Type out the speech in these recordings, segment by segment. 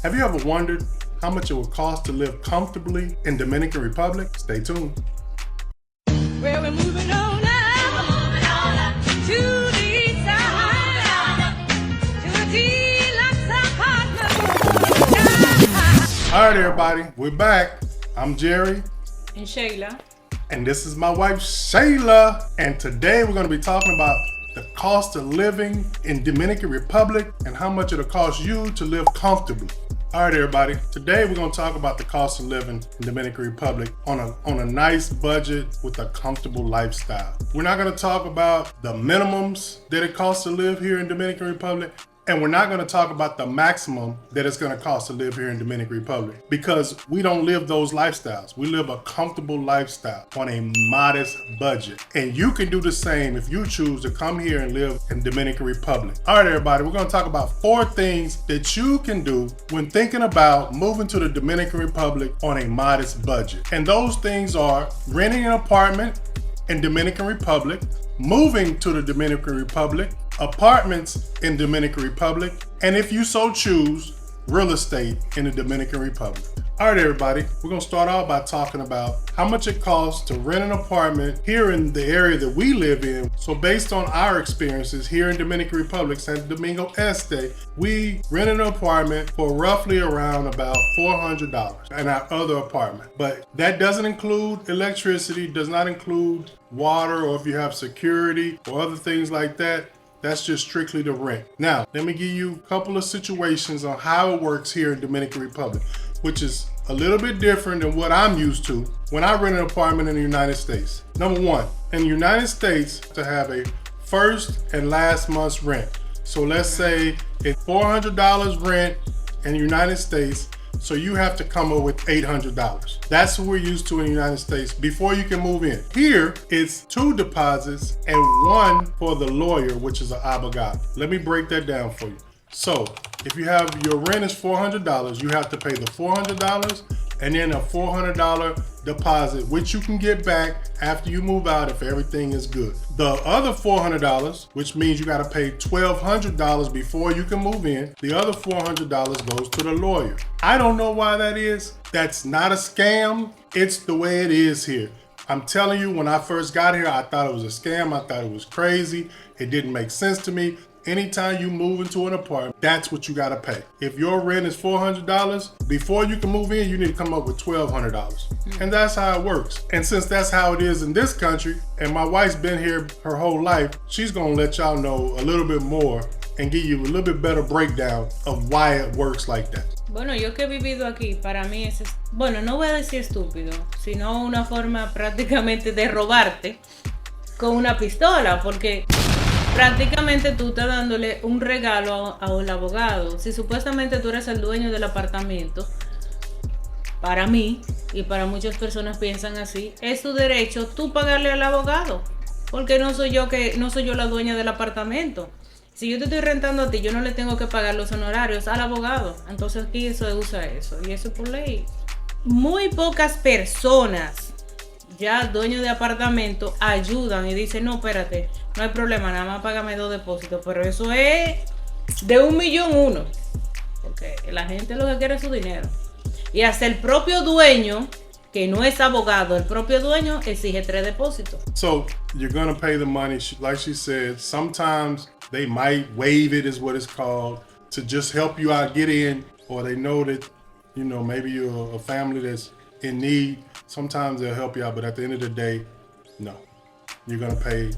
Have you ever wondered how much it would cost to live comfortably in Dominican Republic? Stay tuned. Well, we're moving on up to the east side, to a deluxe apartment. All right, everybody, we're back. I'm Jerry. And Sheila. And this is my wife, Sheila. And today we're going to be talking about the cost of living in Dominican Republic and how much it'll cost you to live comfortably. All right, everybody. Today we're going to talk about the cost of living in Dominican Republic on a nice budget with a comfortable lifestyle. We're not going to talk about the minimums that it costs to live here in Dominican Republic. And we're not going to talk about the maximum that it's going to cost to live here in Dominican Republic, because we don't live those lifestyles. We live a comfortable lifestyle on a modest budget. And you can do the same if you choose to come here and live in Dominican Republic. All right, everybody, we're going to talk about 4 things that you can do when thinking about moving to the Dominican Republic on a modest budget. And those things are renting an apartment in Dominican Republic, moving to the Dominican Republic, apartments in Dominican Republic, and if you so choose, real estate in the Dominican Republic. All right, everybody, we're gonna start out by talking about how much it costs to rent an apartment here in the area that we live in. So based on our experiences here in Dominican Republic, Santo Domingo Este, we rented an apartment for roughly around about $400 in our other apartment. But that doesn't include electricity, does not include water, or if you have security or other things like that. That's just strictly the rent. Now, let me give you a couple of situations on how it works here in Dominican Republic, which is a little bit different than what I'm used to when I rent an apartment in the United States. Number one, in the United States, to have a first and last month's rent. So let's say it's $400 rent in the United States, so you have to come up with $800. That's what we're used to in the United States before you can move in. Here, it's 2 deposits and 1 for the lawyer, which is an abogado. Let me break that down for you. So, if you have your rent is $400, you have to pay the $400 and then a $400 deposit, which you can get back after you move out if everything is good. The other $400, which means you got to pay $1,200 before you can move in. The other $400 goes to the lawyer. I don't know why that is. That's not a scam. It's the way it is here. I'm telling you, when I first got here, I thought it was a scam. I thought it was crazy. It didn't make sense to me. Anytime you move into an apartment, that's what you gotta pay. If your rent is $400, before you can move in, you need to come up with $1,200. And that's how it works. And since that's how it is in this country, and my wife's been here her whole life, she's gonna let y'all know a little bit more and give you a little bit better breakdown of why it works like that. Bueno, yo que he vivido aquí, para mí es, bueno, no voy a decir estúpido, sino una forma prácticamente de robarte con una pistola, porque prácticamente tú estás dándole un regalo al abogado. Si supuestamente tú eres el dueño del apartamento, para mí y para muchas personas piensan así, es tu derecho tú pagarle al abogado, porque no soy yo la dueña del apartamento. Si yo te estoy rentando a ti, yo no le tengo que pagar los honorarios al abogado. Entonces aquí se usa eso, y eso es por ley. Muy pocas personas, ya dueños de apartamento, ayudan y dicen, no, espérate, no hay problema, nada más págame 2 depósitos. Pero eso es de 1.000.000 porque la gente lo que quiere es su dinero. Y hasta el propio dueño, que no es abogado, el propio dueño exige 3 depósitos. So you're gonna pay the money, like she said. Sometimes they might waive it, is what it's called, to just help you out get in, or they know that, you know, maybe you're a family that's in need. Sometimes they'll help you out, but at the end of the day, no. You're gonna pay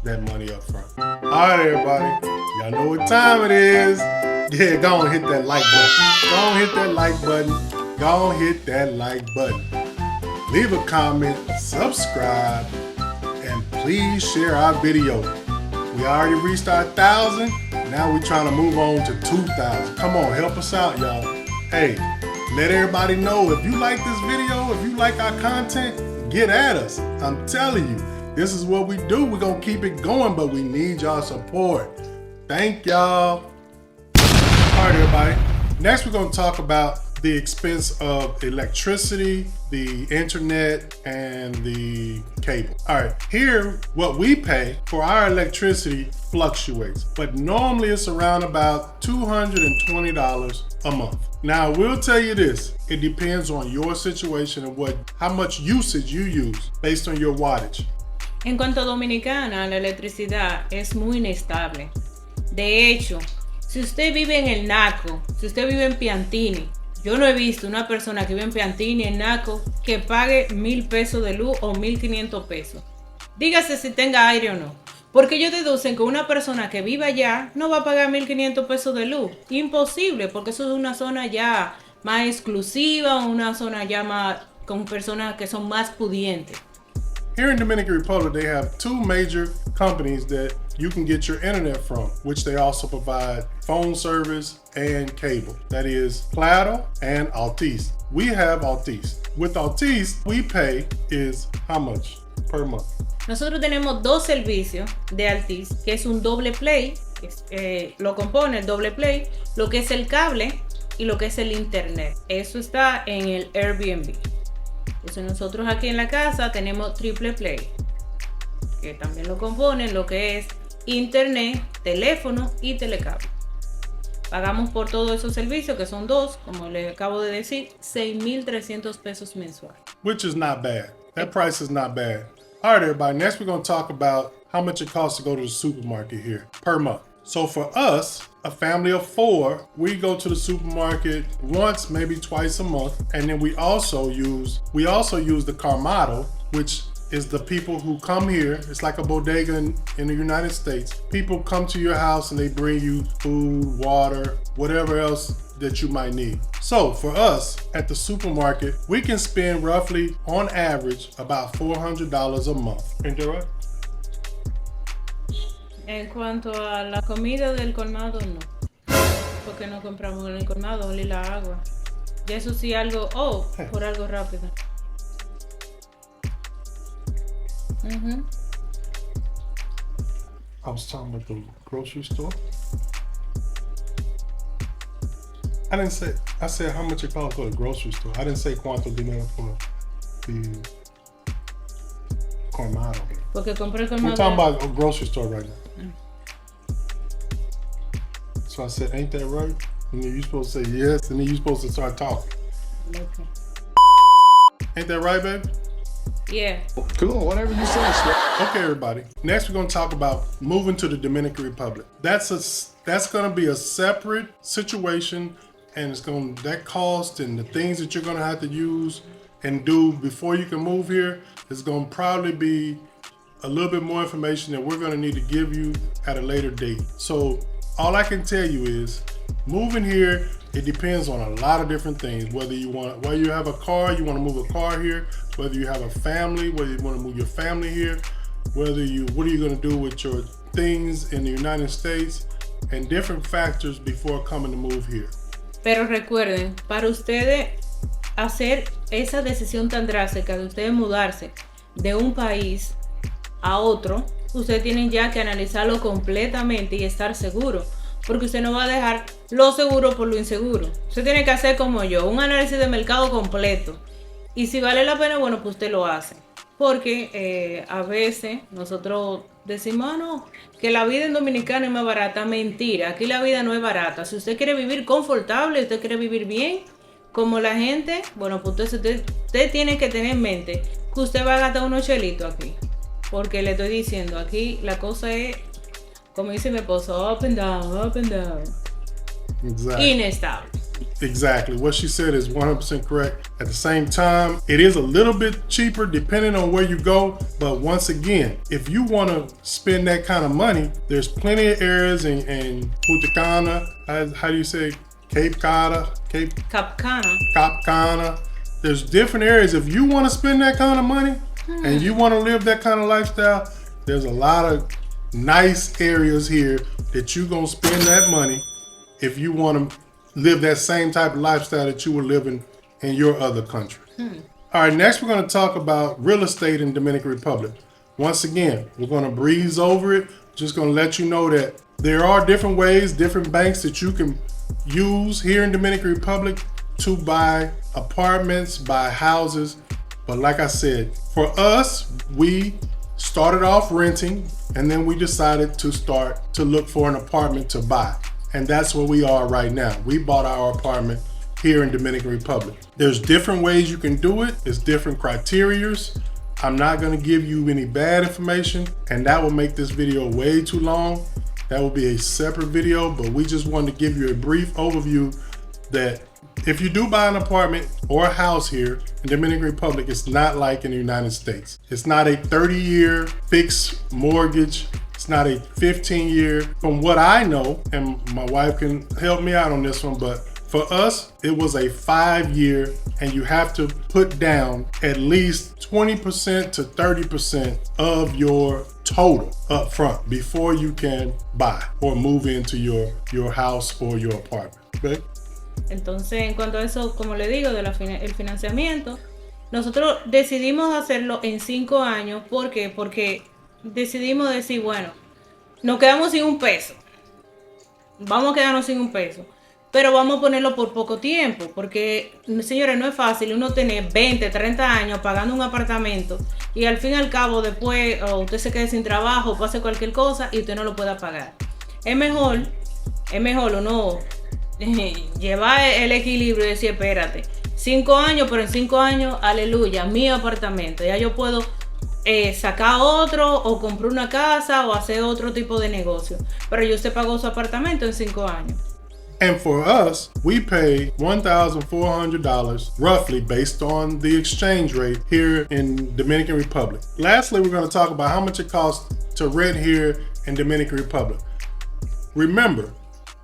that money up front. All right, everybody. Y'all know what time it is. Yeah, go on, hit that like button. Go on, hit that like button. Go on, hit that like button. Leave a comment, subscribe, and please share our video. We already reached our 1,000. Now we're trying to move on to 2,000. Come on, help us out, y'all. Hey, let everybody know if you like this video, if you like our content, get at us. I'm telling you, this is what we do. We're gonna keep it going, but we need y'all support. Thank y'all. All right, everybody. Next, we're gonna talk about the expense of electricity, the internet, and the cable. All right, here, what we pay for our electricity fluctuates, but normally it's around about $220 a month. Now, we'll tell you this, it depends on your situation and how much usage you use based on your wattage. En cuanto a Dominicana, la electricidad es muy inestable. De hecho, si usted vive en el Naco, si usted vive en Piantini, yo no he visto una persona que vive en Piantini, en Naco, que pague 1,000 pesos de luz o 1,500 pesos. Dígase si tenga aire o no. Porque ellos deducen que una persona que viva allá no va a pagar 1,500 pesos de luz. Imposible, porque eso es una zona ya más exclusiva, una zona ya más con personas que son más pudientes. Here in Dominican Republic, they have two major companies that you can get your internet from, which they also provide phone service and cable. That is Claro and Altice. We have Altice. With Altice, we pay is how much per month? Nosotros tenemos dos servicios de Altice, que es un doble play, lo compone el doble play, lo que es el cable y lo que es el internet. Eso está en el Airbnb. Entonces nosotros aquí en la casa tenemos triple play, que también lo componen lo que es internet, teléfono y telecable. Pagamos por todos esos servicios, que son dos, como les acabo de decir, 6,300 pesos mensual. Which is not bad. That price is not bad. All right, everybody, next we're going to talk about how much it costs to go to the supermarket here per month. So for us, a family of 4, we go to the supermarket once, maybe twice a month, and then we also use the Carmado, which is the people who come here. It's like a bodega in the United States. People come to your house and they bring you food, water, whatever else that you might need. So for us at the supermarket, we can spend roughly on average about $400 a month. Ain't that right? En cuanto a la comida del colmado, no. Porque no compramos en el colmado, only la agua. Y eso sí, algo, por algo rápido. I was talking about the grocery store. I said how much it costs for the grocery store. I didn't say cuánto dinero for the colmado. Porque compré el colmado. We're talking about a grocery store right now. So I said, ain't that right? And then you're supposed to say yes, and then you're supposed to start talking. Okay. Ain't that right, baby? Yeah. Cool, whatever you say. Okay, everybody. Next, we're going to talk about moving to the Dominican Republic. That's going to be a separate situation, and that cost and the things that you're going to have to use and do before you can move here is going to probably be a little bit more information that we're going to need to give you at a later date. So all I can tell you is moving here, it depends on a lot of different things. Whether you have a car, you want to move a car here, whether you have a family, whether you want to move your family here, what are you going to do with your things in the United States, and different factors before coming to move here. Pero recuerden, para ustedes hacer esa decisión tan drástica de ustedes mudarse de un país a otro, ustedes tienen ya que analizarlo completamente y estar seguro, porque usted no va a dejar lo seguro por lo inseguro. Usted tiene que hacer como yo, un análisis de mercado completo, y si vale la pena, bueno, pues usted lo hace, porque a veces nosotros decimos, no, que la vida en Dominicana es más barata. Mentira, aquí la vida no es barata. Si usted quiere vivir confortable, usted quiere vivir bien como la gente, bueno, pues usted tiene que tener en mente que usted va a gastar unos chelitos aquí, porque le estoy diciendo, aquí la cosa es, como dice mi esposo, up and down, Exactly. inestable. Exactly. What she said is 100% correct. At the same time, it is a little bit cheaper depending on where you go. But once again, if you want to spend that kind of money, there's plenty of areas in Punta Cana. How do you say? Cape Cana? Capcana. There's different areas. If you want to spend that kind of money and you want to live that kind of lifestyle, there's a lot of nice areas here that you're going to spend that money if you want to live that same type of lifestyle that you were living in your other country. All right, next we're going to talk about real estate in Dominican Republic. Once again, we're going to breeze over it. Just going to let you know that there are different ways, different banks that you can use here in Dominican Republic to buy apartments, buy houses. But like I said, for us, we started off renting and then we decided to start to look for an apartment to buy. And that's where we are right now. We bought our apartment here in Dominican Republic. There's different ways you can do it. There's different criterias. I'm not gonna give you any bad information, and that will make this video way too long. That will be a separate video, but we just wanted to give you a brief overview that if you do buy an apartment or a house here in Dominican Republic, it's not like in the United States. It's not a 30-year fixed mortgage. It's not a 15-year. From what I know, and my wife can help me out on this one, but for us, it was a 5-year, and you have to put down at least 20% to 30% of your total up front before you can buy or move into your house or your apartment. Okay? Entonces, en cuanto a eso, como le digo, el financiamiento, nosotros decidimos hacerlo en 5 años. ¿Por qué? Porque decidimos decir, bueno, nos quedamos sin un peso. Vamos a quedarnos sin un peso. Pero vamos a ponerlo por poco tiempo, porque, señores, no es fácil uno tener 20, 30 años pagando un apartamento y al fin y al cabo después usted se quede sin trabajo, pase cualquier cosa y usted no lo pueda pagar. Es mejor uno llevar el equilibrio y decir, espérate, 5 años, pero en 5 años, aleluya, mi apartamento, ya yo puedo sacar otro o comprar una casa o hacer otro tipo de negocio, pero ya usted pagó su apartamento en 5 años. And for us, we pay $1,400 roughly based on the exchange rate here in Dominican Republic. Lastly, we're going to talk about how much it costs to rent here in Dominican Republic. Remember,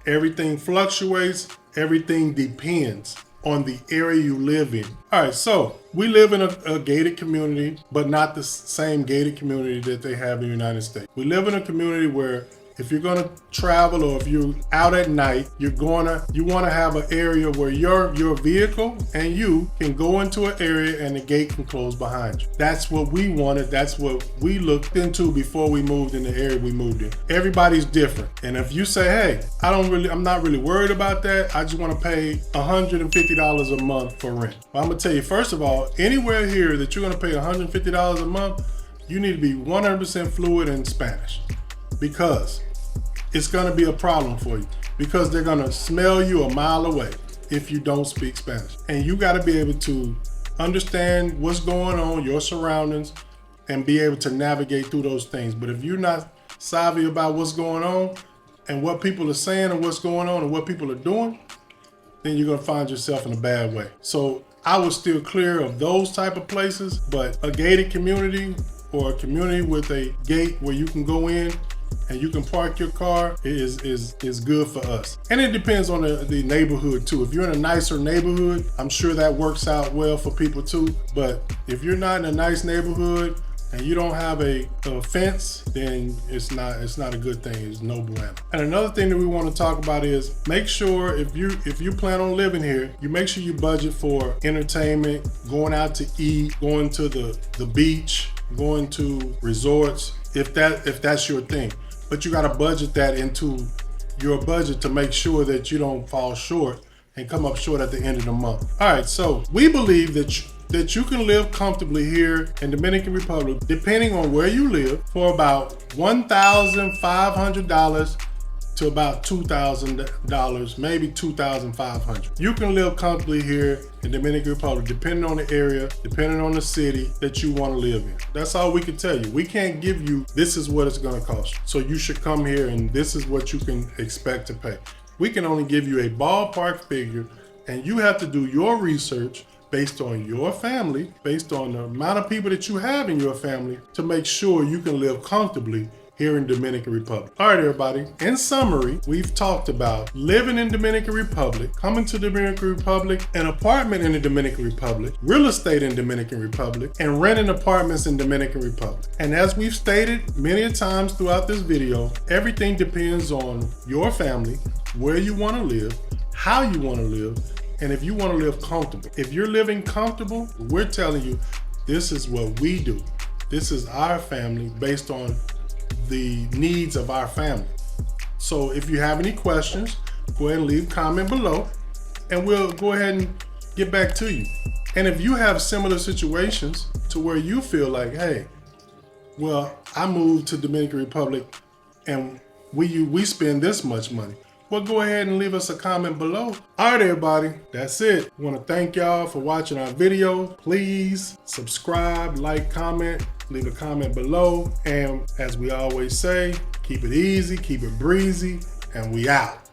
everything fluctuates, everything depends on the area you live in. All right, so we live in a gated community, but not the same gated community that they have in the United States. We live in a community where if you're gonna travel or if you're out at night, you wanna have an area where your vehicle and you can go into an area and the gate can close behind you. That's what we wanted. That's what we looked into before we moved in the area we moved in. Everybody's different. And if you say, hey, I'm not really worried about that. I just wanna pay $150 a month for rent. Well, I'm gonna tell you, first of all, anywhere here that you're gonna pay $150 a month, you need to be 100% fluent in Spanish, because it's going to be a problem for you, because they're going to smell you a mile away if you don't speak Spanish. And you got to be able to understand what's going on, your surroundings, and be able to navigate through those things. But if you're not savvy about what's going on and what people are saying and what's going on and what people are doing, then you're going to find yourself in a bad way. So I was still clear of those type of places, but a gated community or a community with a gate where you can go in and you can park your car is good for us. And it depends on the neighborhood too. If you're in a nicer neighborhood, I'm sure that works out well for people too. But if you're not in a nice neighborhood and you don't have a fence, then it's not a good thing. It's no bueno. And another thing that we want to talk about is make sure if you plan on living here, you make sure you budget for entertainment, going out to eat, going to the beach, going to resorts, if that's your thing. But you got to budget that into your budget to make sure that you don't fall short and come up short at the end of the month. All right, so we believe that you can live comfortably here in Dominican Republic, depending on where you live, for about $1,500 to about $2,000, maybe $2,500. You can live comfortably here in Dominican Republic, depending on the area, depending on the city that you want to live in. That's all we can tell you. We can't give you, this is what it's going to cost you, so you should come here and this is what you can expect to pay. We can only give you a ballpark figure, and you have to do your research based on your family, based on the amount of people that you have in your family, to make sure you can live comfortably here in Dominican Republic. All right, everybody. In summary, we've talked about living in Dominican Republic, coming to Dominican Republic, an apartment in the Dominican Republic, real estate in Dominican Republic, and renting apartments in Dominican Republic. And as we've stated many times throughout this video, everything depends on your family, where you want to live, how you want to live, and if you want to live comfortable. If you're living comfortable, we're telling you this is what we do. This is our family based on the needs of our family. So if you have any questions, go ahead and leave a comment below, and we'll go ahead and get back to you. And if you have similar situations to where you feel like, hey, well, I moved to Dominican Republic and we spend this much money, well, go ahead and leave us a comment below. All right, everybody, that's it. I want to thank y'all for watching our video. Please subscribe, like, comment, leave a comment below. And as we always say, keep it easy, keep it breezy, and we out.